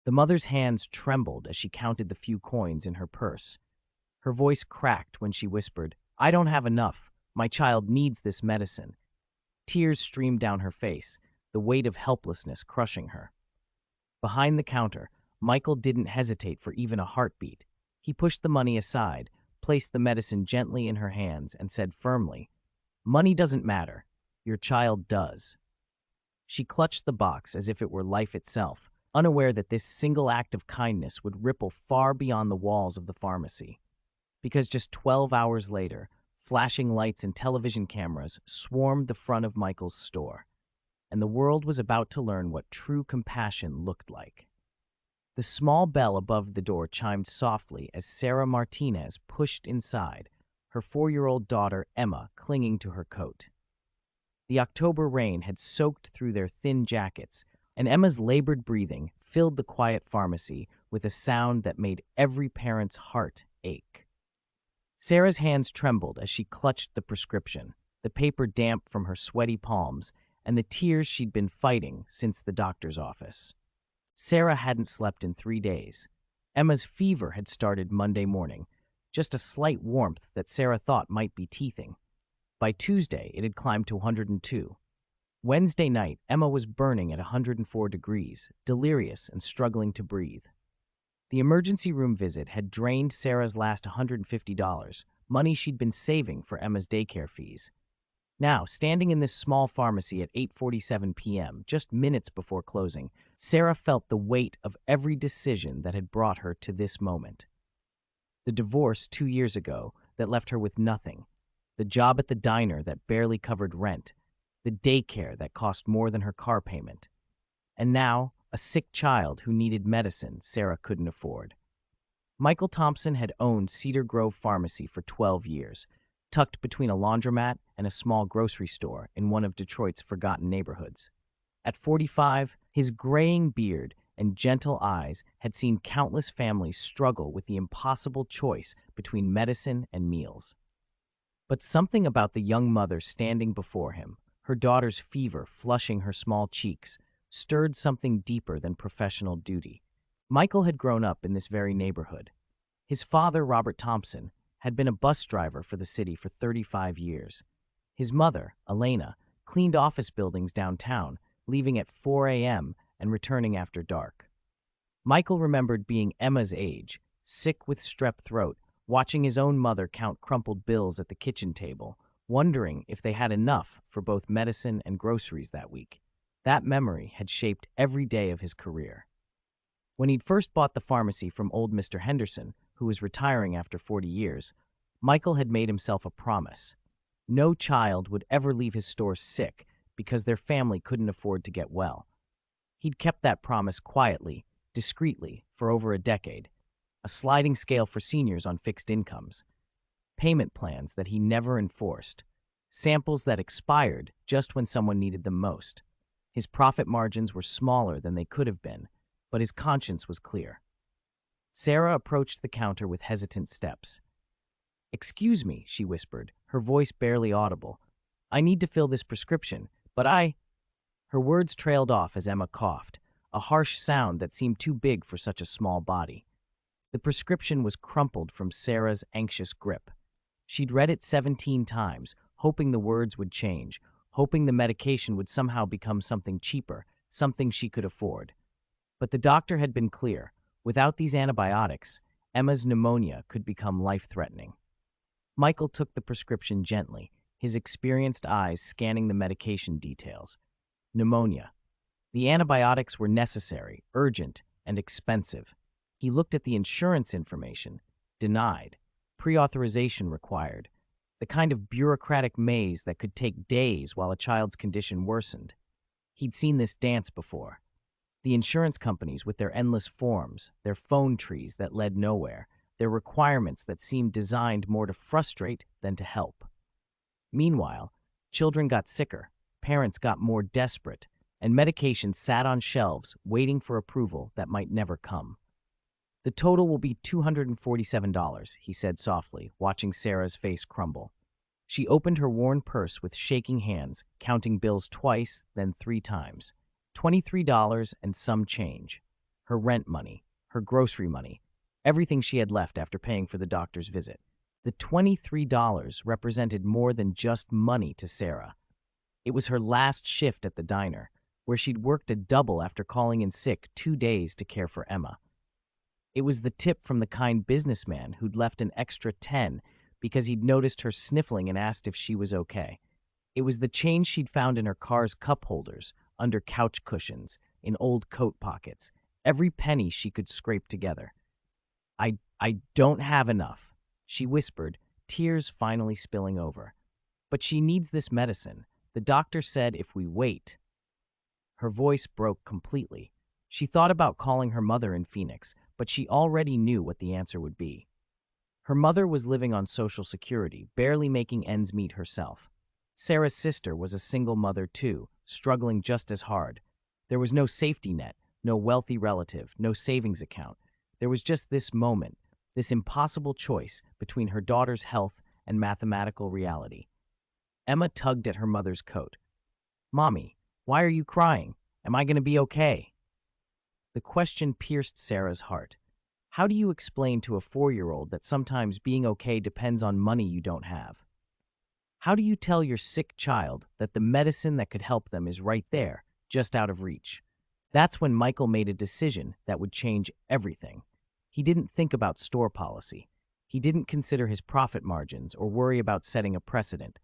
The mother's hands trembled as she counted the few coins in her purse. Her voice cracked when she whispered, "I don't have enough. My child needs this medicine." Tears streamed down her face, the weight of helplessness crushing her. Behind the counter, Michael didn't hesitate for even a heartbeat. He pushed the money aside, placed the medicine gently in her hands, and said firmly, "Money doesn't matter. Your child does." She clutched the box as if it were life itself, unaware that this single act of kindness would ripple far beyond the walls of the pharmacy. Because just 12 hours later, flashing lights and television cameras swarmed the front of Michael's store, and the world was about to learn what true compassion looked like. The small bell above the door chimed softly as Sarah Martinez pushed inside, her 4-year-old daughter Emma clinging to her coat. The October rain had soaked through their thin jackets, and Emma's labored breathing filled the quiet pharmacy with a sound that made every parent's heart ache. Sarah's hands trembled as she clutched the prescription, the paper damp from her sweaty palms, and the tears she'd been fighting since the doctor's office. Sarah hadn't slept in 3 days. Emma's fever had started Monday morning, just a slight warmth that Sarah thought might be teething. By Tuesday, it had climbed to 102. Wednesday night, Emma was burning at 104 degrees, delirious and struggling to breathe. The emergency room visit had drained Sarah's last $150, money she'd been saving for Emma's daycare fees. Now, standing in this small pharmacy at 8:47 p.m., just minutes before closing, Sarah felt the weight of every decision that had brought her to this moment. The divorce 2 years ago that left her with nothing, the job at the diner that barely covered rent, the daycare that cost more than her car payment, and now a sick child who needed medicine Sarah couldn't afford. Michael Thompson had owned Cedar Grove Pharmacy for 12 years, tucked between a laundromat and a small grocery store in one of Detroit's forgotten neighborhoods. At 45, his graying beard and gentle eyes had seen countless families struggle with the impossible choice between medicine and meals. But something about the young mother standing before him, her daughter's fever flushing her small cheeks, stirred something deeper than professional duty. Michael had grown up in this very neighborhood. His father, Robert Thompson, had been a bus driver for the city for 35 years. His mother, Elena, cleaned office buildings downtown, leaving at 4 a.m. and returning after dark. Michael remembered being Emma's age, sick with strep throat, watching his own mother count crumpled bills at the kitchen table, wondering if they had enough for both medicine and groceries that week. That memory had shaped every day of his career. When he'd first bought the pharmacy from old Mr. Henderson, who was retiring after 40 years, Michael had made himself a promise. No child would ever leave his store sick because their family couldn't afford to get well. He'd kept that promise quietly, discreetly, for over a decade, a sliding scale for seniors on fixed incomes, payment plans that he never enforced, samples that expired just when someone needed them most. His profit margins were smaller than they could have been, but his conscience was clear. Sarah approached the counter with hesitant steps. "Excuse me," she whispered, her voice barely audible. "I need to fill this prescription, but I—" Her words trailed off as Emma coughed, a harsh sound that seemed too big for such a small body. The prescription was crumpled from Sarah's anxious grip. She'd read it 17 times, hoping the words would change, hoping the medication would somehow become something cheaper, something she could afford. But the doctor had been clear. Without these antibiotics, Emma's pneumonia could become life-threatening. Michael took the prescription gently, his experienced eyes scanning the medication details. Pneumonia. The antibiotics were necessary, urgent, and expensive. He looked at the insurance information. Denied. Pre-authorization required. The kind of bureaucratic maze that could take days while a child's condition worsened. He'd seen this dance before. The insurance companies with their endless forms, their phone trees that led nowhere, their requirements that seemed designed more to frustrate than to help. Meanwhile, children got sicker, parents got more desperate, and medications sat on shelves waiting for approval that might never come. "The total will be $247, he said softly, watching Sarah's face crumble. She opened her worn purse with shaking hands, counting bills twice, then 3 times. $23 and some change. her rent money, her grocery money, everything she had left after paying for the doctor's visit. The $23 represented more than just money to Sarah. It was her last shift at the diner, where she'd worked a double after calling in sick 2 days to care for Emma. It was the tip from the kind businessman who'd left an extra 10 because he'd noticed her sniffling and asked if she was okay. It was the change she'd found in her car's cup holders, under couch cushions, in old coat pockets, every penny she could scrape together. I don't have enough, she whispered, tears finally spilling over. But she needs this medicine. The doctor said if we wait. Her voice broke completely. She thought about calling her mother in Phoenix, but she already knew what the answer would be. Her mother was living on Social Security, barely making ends meet herself. Sarah's sister was a single mother too, struggling just as hard. There was no safety net, no wealthy relative, no savings account. There was just this moment, this impossible choice between her daughter's health and mathematical reality. Emma tugged at her mother's coat. "Mommy, why are you crying? Am I going to be okay?" The question pierced Sarah's heart. How do you explain to a 4-year-old that sometimes being okay depends on money you don't have? How do you tell your sick child that the medicine that could help them is right there, just out of reach? That's when Michael made a decision that would change everything. He didn't think about store policy. He didn't consider his profit margins or worry about setting a precedent.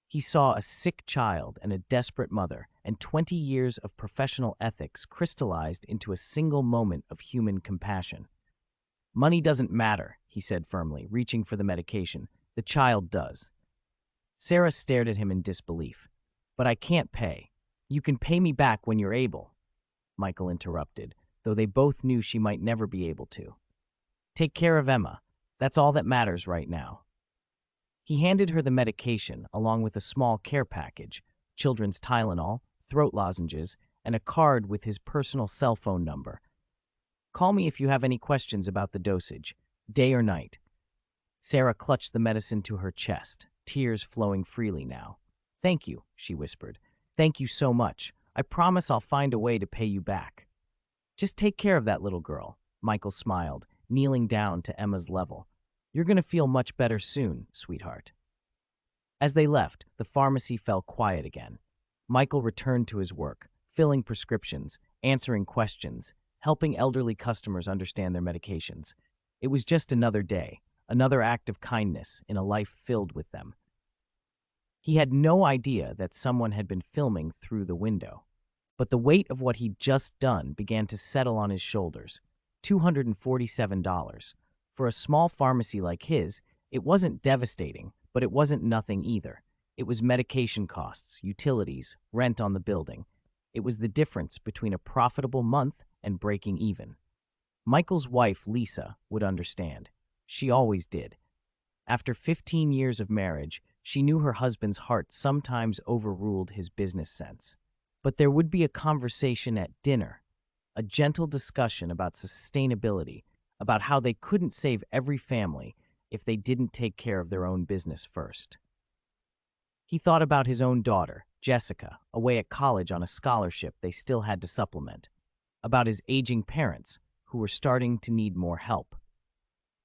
He saw a sick child and a desperate mother, and 20 years of professional ethics crystallized into a single moment of human compassion. "Money doesn't matter," he said firmly, reaching for the medication. "The child does." Sarah stared at him in disbelief. "But I can't pay. You can pay me back when you're able," Michael interrupted, though they both knew she might never be able to. "Take care of Emma. That's all that matters right now." He handed her the medication along with a small care package, children's Tylenol, throat lozenges, and a card with his personal cell phone number. "Call me if you have any questions about the dosage, day or night." Sarah clutched the medicine to her chest, tears flowing freely now. "Thank you," she whispered. "Thank you so much. I promise I'll find a way to pay you back." "Just take care of that little girl," Michael smiled, kneeling down to Emma's level. "You're going to feel much better soon, sweetheart." As they left, the pharmacy fell quiet again. Michael returned to his work, filling prescriptions, answering questions, helping elderly customers understand their medications. It was just another day, another act of kindness in a life filled with them. He had no idea that someone had been filming through the window. But the weight of what he'd just done began to settle on his shoulders. $247. For a small pharmacy like his, it wasn't devastating, but it wasn't nothing either. It was medication costs, utilities, rent on the building. It was the difference between a profitable month and breaking even. Michael's wife, Lisa, would understand. She always did. After 15 years of marriage, she knew her husband's heart sometimes overruled his business sense. But there would be a conversation at dinner, a gentle discussion about sustainability, about how they couldn't save every family if they didn't take care of their own business first. He thought about his own daughter, Jessica, away at college on a scholarship they still had to supplement, about his aging parents, who were starting to need more help,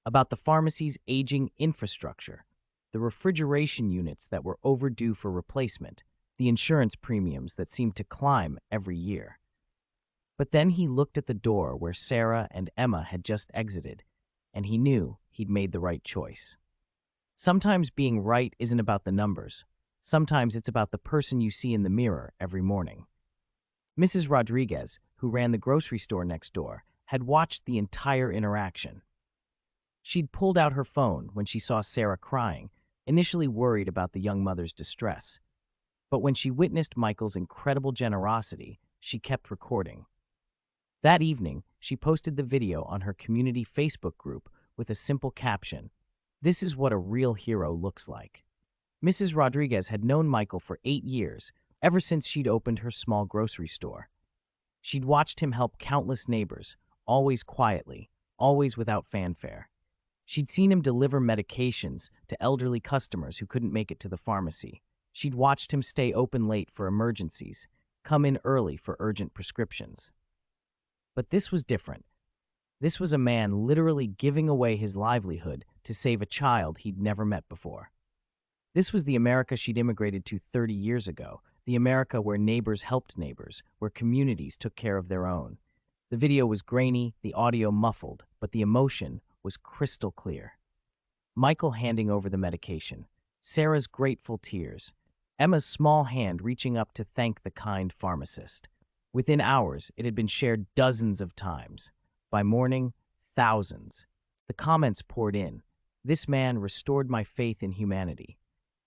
about the pharmacy's aging infrastructure, the refrigeration units that were overdue for replacement, the insurance premiums that seemed to climb every year. But then he looked at the door where Sarah and Emma had just exited, and he knew he'd made the right choice. Sometimes being right isn't about the numbers. Sometimes it's about the person you see in the mirror every morning. Mrs. Rodriguez, who ran the grocery store next door, had watched the entire interaction. She'd pulled out her phone when she saw Sarah crying, initially worried about the young mother's distress. But when she witnessed Michael's incredible generosity, she kept recording. That evening, she posted the video on her community Facebook group with a simple caption, "This is what a real hero looks like." Mrs. Rodriguez had known Michael for 8 years, ever since she'd opened her small grocery store. She'd watched him help countless neighbors, always quietly, always without fanfare. She'd seen him deliver medications to elderly customers who couldn't make it to the pharmacy. She'd watched him stay open late for emergencies, come in early for urgent prescriptions. But this was different. This was a man literally giving away his livelihood to save a child he'd never met before. This was the America she'd immigrated to 30 years ago, the America where neighbors helped neighbors, where communities took care of their own. The video was grainy, the audio muffled, but the emotion was crystal clear. Michael handing over the medication, Sarah's grateful tears, Emma's small hand reaching up to thank the kind pharmacist. Within hours, it had been shared dozens of times. By morning, thousands. The comments poured in. This man restored my faith in humanity.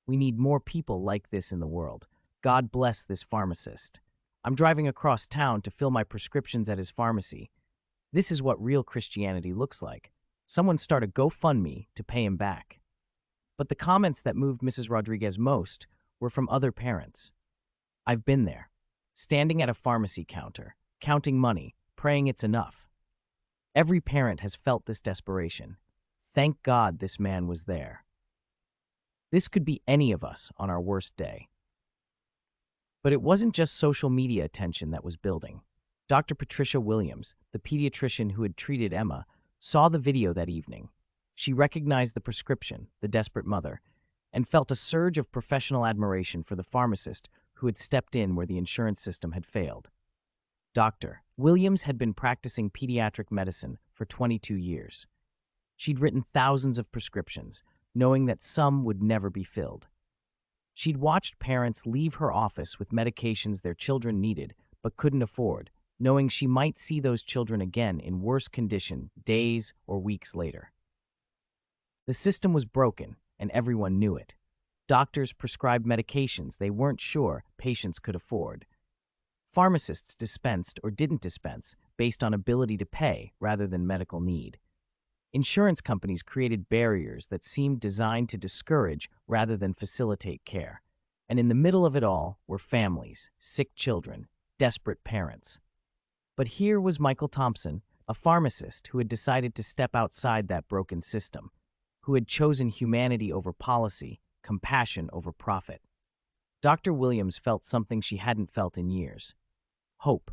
We need more people like this in the world. God bless this pharmacist. I'm driving across town to fill my prescriptions at his pharmacy. This is what real Christianity looks like. Someone start a GoFundMe to pay him back. But the comments that moved Mrs. Rodriguez most were from other parents. I've been there, standing at a pharmacy counter, counting money, praying it's enough. Every parent has felt this desperation. Thank God this man was there. This could be any of us on our worst day. But it wasn't just social media attention that was building. Dr. Patricia Williams, the pediatrician who had treated Emma, saw the video that evening. She recognized the prescription, the desperate mother, and felt a surge of professional admiration for the pharmacist who had stepped in where the insurance system had failed. Dr. Williams had been practicing pediatric medicine for 22 years. She'd written thousands of prescriptions, knowing that some would never be filled. She'd watched parents leave her office with medications their children needed but couldn't afford, knowing she might see those children again in worse condition days or weeks later. The system was broken, and everyone knew it. Doctors prescribed medications they weren't sure patients could afford. Pharmacists dispensed or didn't dispense based on ability to pay rather than medical need. Insurance companies created barriers that seemed designed to discourage rather than facilitate care. And in the middle of it all were families, sick children, desperate parents. But here was Michael Thompson, a pharmacist who had decided to step outside that broken system, who had chosen humanity over policy, compassion over profit. Dr. Williams felt something she hadn't felt in years. Hope.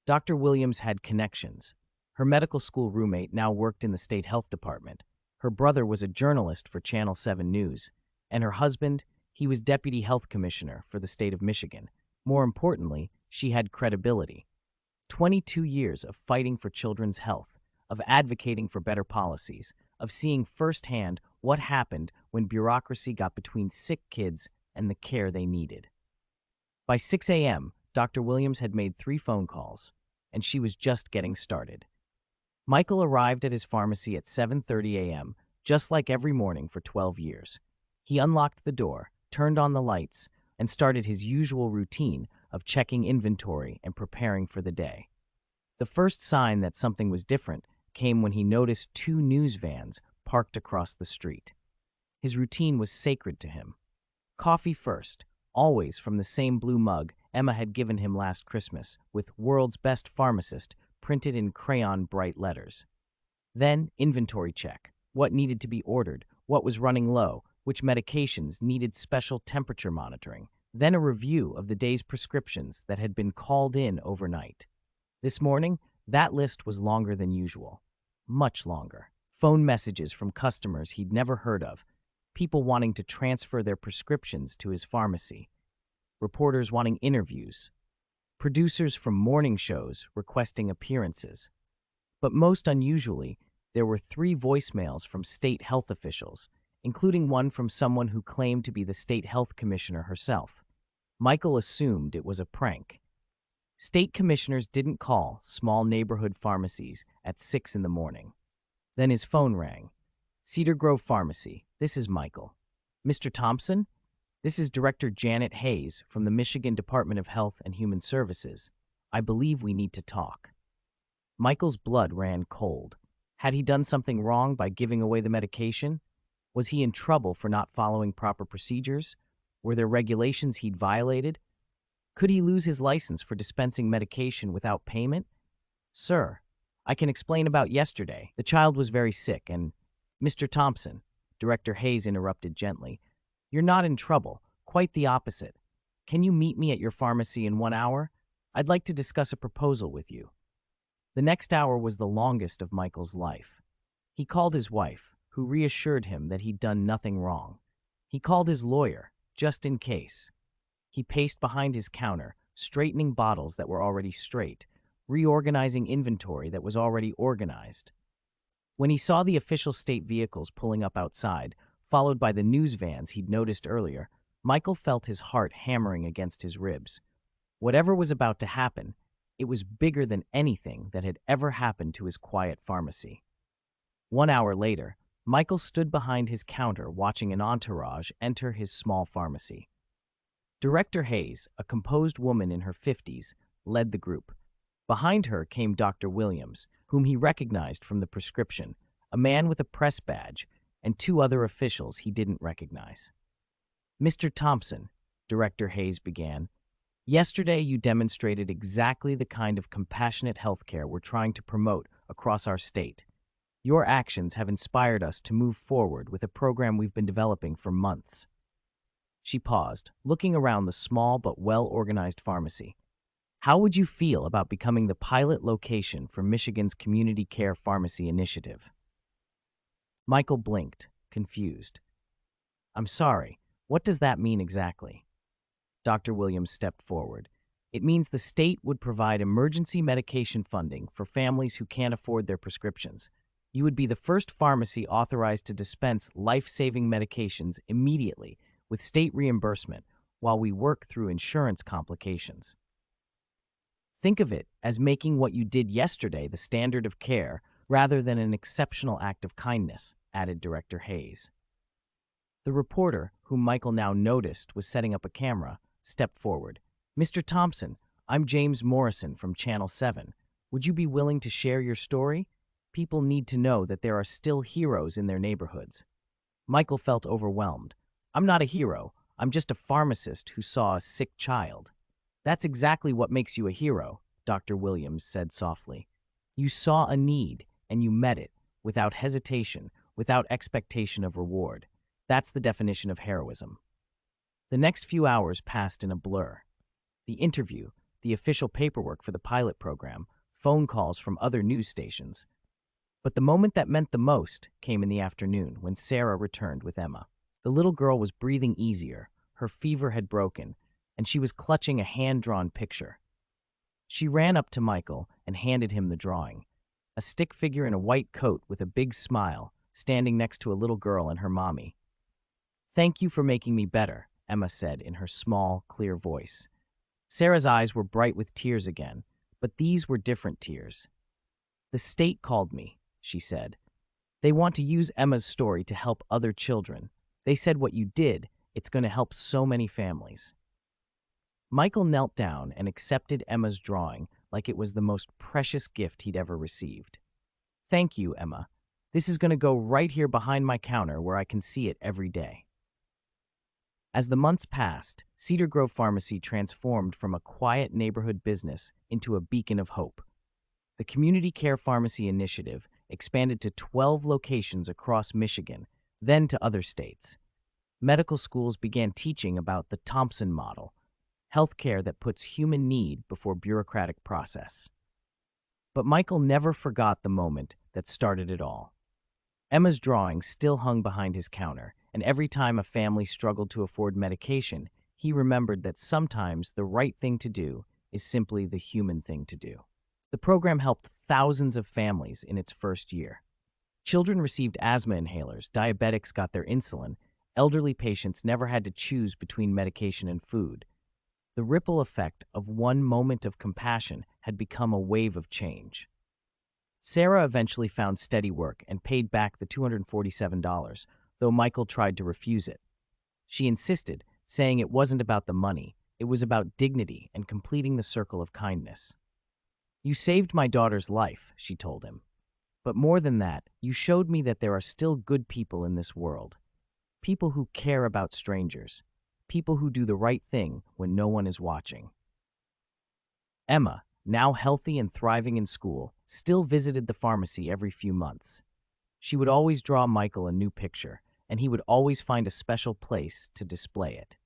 Dr. Williams had connections. Her medical school roommate now worked in the state health department. Her brother was a journalist for Channel 7 News. And her husband, he was deputy health commissioner for the state of Michigan. More importantly, she had credibility. 22 years of fighting for children's health, of advocating for better policies, of seeing firsthand what happened when bureaucracy got between sick kids and the care they needed. By 6 a.m., Dr. Williams had made 3 phone calls, and she was just getting started. Michael arrived at his pharmacy at 7:30 a.m., just like every morning for 12 years. He unlocked the door, turned on the lights, and started his usual routine of checking inventory and preparing for the day. The first sign that something was different came when he noticed 2 news vans parked across the street. His routine was sacred to him. Coffee first, always from the same blue mug Emma had given him last Christmas, with "World's Best Pharmacist" printed in crayon bright letters. Then, inventory check. What needed to be ordered, what was running low, which medications needed special temperature monitoring. Then a review of the day's prescriptions that had been called in overnight. This morning, that list was longer than usual. Much longer. Phone messages from customers he'd never heard of, people wanting to transfer their prescriptions to his pharmacy, reporters wanting interviews, producers from morning shows requesting appearances. But most unusually, there were 3 voicemails from state health officials, including one from someone who claimed to be the state health commissioner herself. Michael assumed it was a prank. State commissioners didn't call small neighborhood pharmacies at 6 in the morning. Then his phone rang. Cedar Grove Pharmacy, this is Michael. Mr. Thompson? This is Director Janet Hayes from the Michigan Department of Health and Human Services. I believe we need to talk. Michael's blood ran cold. Had he done something wrong by giving away the medication? Was he in trouble for not following proper procedures? Were there regulations he'd violated? Could he lose his license for dispensing medication without payment? Sir, I can explain about yesterday. The child was very sick and... Mr. Thompson, Director Hayes interrupted gently. You're not in trouble, quite the opposite. Can you meet me at your pharmacy in 1 hour? I'd like to discuss a proposal with you. The next hour was the longest of Michael's life. He called his wife, who reassured him that he'd done nothing wrong. He called his lawyer, just in case. He paced behind his counter, straightening bottles that were already straight, reorganizing inventory that was already organized. When he saw the official state vehicles pulling up outside, followed by the news vans he'd noticed earlier, Michael felt his heart hammering against his ribs. Whatever was about to happen, it was bigger than anything that had ever happened to his quiet pharmacy. 1 hour later, Michael stood behind his counter watching an entourage enter his small pharmacy. Director Hayes, a composed woman in her 50s, led the group. Behind her came Dr. Williams, whom he recognized from the prescription, a man with a press badge, and 2 other officials he didn't recognize. "Mr. Thompson," Director Hayes began, "yesterday you demonstrated exactly the kind of compassionate healthcare we're trying to promote across our state. Your actions have inspired us to move forward with a program we've been developing for months." She paused, looking around the small but well-organized pharmacy. "How would you feel about becoming the pilot location for Michigan's Community Care Pharmacy Initiative?" Michael blinked, confused. "I'm sorry, what does that mean exactly?" Dr. Williams stepped forward. "It means the state would provide emergency medication funding for families who can't afford their prescriptions. You would be the first pharmacy authorized to dispense life-saving medications immediately with state reimbursement while we work through insurance complications. Think of it as making what you did yesterday the standard of care rather than an exceptional act of kindness," added Director Hayes. The reporter, whom Michael now noticed was setting up a camera, stepped forward. "Mr. Thompson, I'm James Morrison from Channel 7. Would you be willing to share your story? People need to know that there are still heroes in their neighborhoods." Michael felt overwhelmed. "I'm not a hero. I'm just a pharmacist who saw a sick child." "That's exactly what makes you a hero," Dr. Williams said softly. "You saw a need, and you met it, without hesitation, without expectation of reward. That's the definition of heroism." The next few hours passed in a blur. The interview, the official paperwork for the pilot program, phone calls from other news stations. But the moment that meant the most came in the afternoon when Sarah returned with Emma. The little girl was breathing easier, her fever had broken, and she was clutching a hand-drawn picture. She ran up to Michael and handed him the drawing. A stick figure in a white coat with a big smile, standing next to a little girl and her mommy. "Thank you for making me better," Emma said in her small, clear voice. Sarah's eyes were bright with tears again, but these were different tears. "The state called me," she said. "They want to use Emma's story to help other children. They said what you did, it's going to help so many families." Michael knelt down and accepted Emma's drawing like it was the most precious gift he'd ever received. "Thank you, Emma. This is going to go right here behind my counter where I can see it every day." As the months passed, Cedar Grove Pharmacy transformed from a quiet neighborhood business into a beacon of hope. The Community Care Pharmacy Initiative expanded to 12 locations across Michigan, then to other states. Medical schools began teaching about the Thompson model, healthcare that puts human need before bureaucratic process. But Michael never forgot the moment that started it all. Emma's drawing still hung behind his counter, and every time a family struggled to afford medication, he remembered that sometimes the right thing to do is simply the human thing to do. The program helped thousands of families in its first year. Children received asthma inhalers, diabetics got their insulin, elderly patients never had to choose between medication and food. The ripple effect of one moment of compassion had become a wave of change. Sarah eventually found steady work and paid back the $247, though Michael tried to refuse it. She insisted, saying it wasn't about the money, it was about dignity and completing the circle of kindness. "You saved my daughter's life," she told him. "But more than that, you showed me that there are still good people in this world. People who care about strangers. People who do the right thing when no one is watching." Emma, now healthy and thriving in school, still visited the pharmacy every few months. She would always draw Michael a new picture, and he would always find a special place to display it.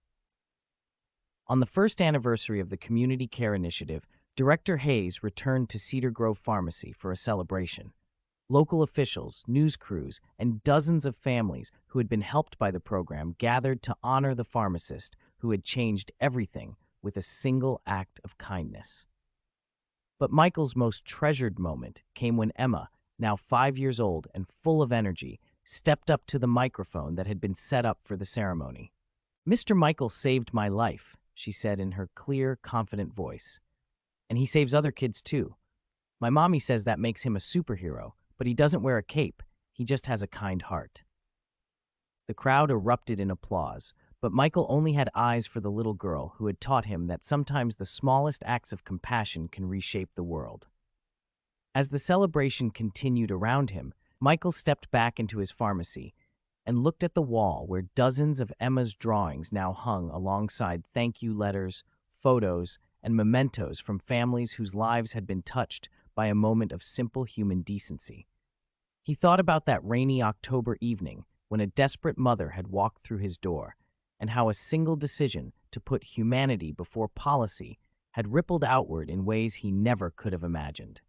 On the first anniversary of the Community Care Initiative, Director Hayes returned to Cedar Grove Pharmacy for a celebration. Local officials, news crews, and dozens of families who had been helped by the program gathered to honor the pharmacist who had changed everything with a single act of kindness. But Michael's most treasured moment came when Emma, now 5 years old and full of energy, stepped up to the microphone that had been set up for the ceremony. "Mr. Michael saved my life," she said in her clear, confident voice. "And he saves other kids too. My mommy says that makes him a superhero, but he doesn't wear a cape. He just has a kind heart." The crowd erupted in applause, but Michael only had eyes for the little girl who had taught him that sometimes the smallest acts of compassion can reshape the world. As the celebration continued around him, Michael stepped back into his pharmacy and looked at the wall where dozens of Emma's drawings now hung alongside thank you letters, photos, and mementos from families whose lives had been touched by a moment of simple human decency. He thought about that rainy October evening when a desperate mother had walked through his door, and how a single decision to put humanity before policy had rippled outward in ways he never could have imagined.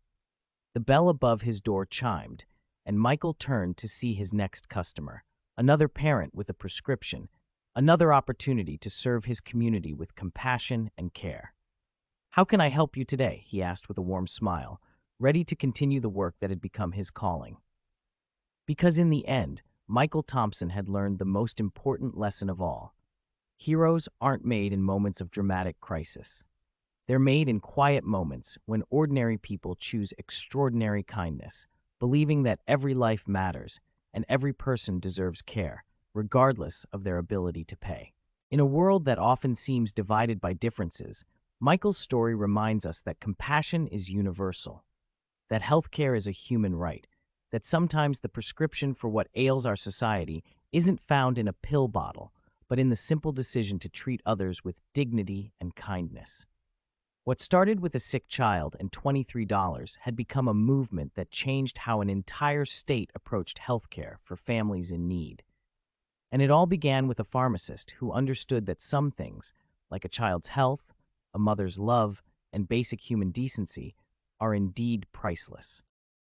The bell above his door chimed, and Michael turned to see his next customer, another parent with a prescription, another opportunity to serve his community with compassion and care. "How can I help you today?" he asked with a warm smile, ready to continue the work that had become his calling. Because in the end, Michael Thompson had learned the most important lesson of all. Heroes aren't made in moments of dramatic crisis. They're made in quiet moments when ordinary people choose extraordinary kindness, believing that every life matters and every person deserves care, regardless of their ability to pay. In a world that often seems divided by differences, Michael's story reminds us that compassion is universal, that healthcare is a human right, that sometimes the prescription for what ails our society isn't found in a pill bottle, but in the simple decision to treat others with dignity and kindness. What started with a sick child and $23 had become a movement that changed how an entire state approached healthcare for families in need. And it all began with a pharmacist who understood that some things, like a child's health, a mother's love, and basic human decency, are indeed priceless.